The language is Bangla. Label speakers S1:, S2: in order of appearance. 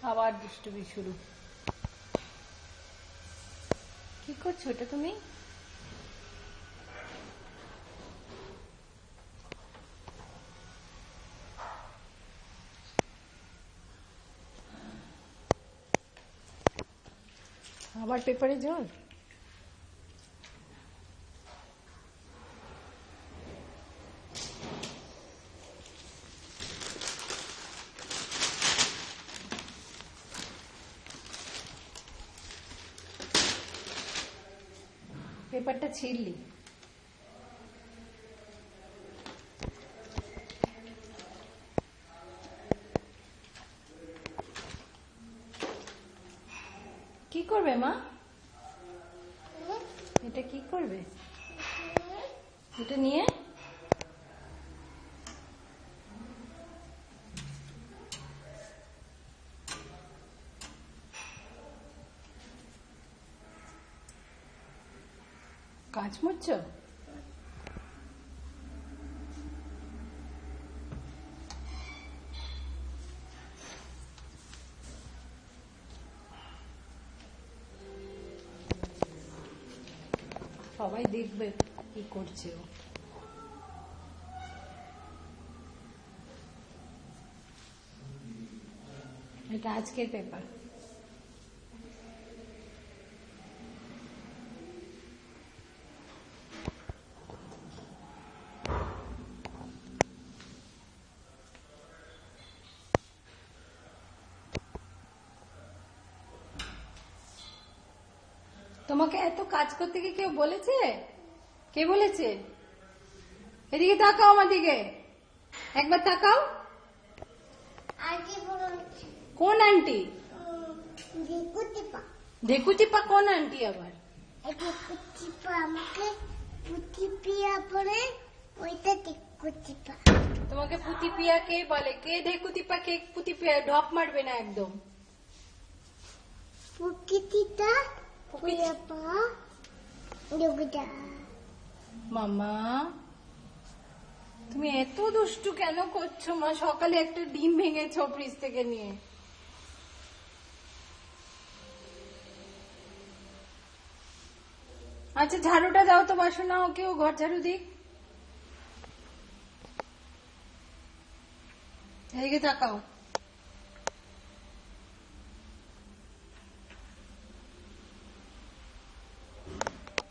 S1: আবার দুষ্টুমি শুরু। কি করছো এটা তুমি? আবার পেপারে জল? পেপারটা ছিঁড়লি? কি করবে মা? এটা কি করবে? এটা নিয়ে কাজ মুছছো? সবাই দেখবে কি করছে ও। এটা আজকের পেপার। তোমাকে এত কাজ করতে কি কেউ বলেছে? কে বলেছে? এদিকে তাকাও, আমার দিকে একবার তাকাও। কোন আন্টি? ঢেকুচিপা কোন আন্টি আবার? তোমাকে পুতিপিয়া কে বলে? কে ঢেকুতিপা কে পুতিপিয়া? ঢপ মারবে না একদম। মামা তুমি এত দুষ্টু কেন করছো মা? সকালে একটা ডিম ভেঙেছো ফ্রিজ থেকে নিয়ে। আচ্ছা ঝাড়ুটা দাও তো, বাসন না ওকেও ঘর ঝাড়ু দিক। এদিকে তাকাও।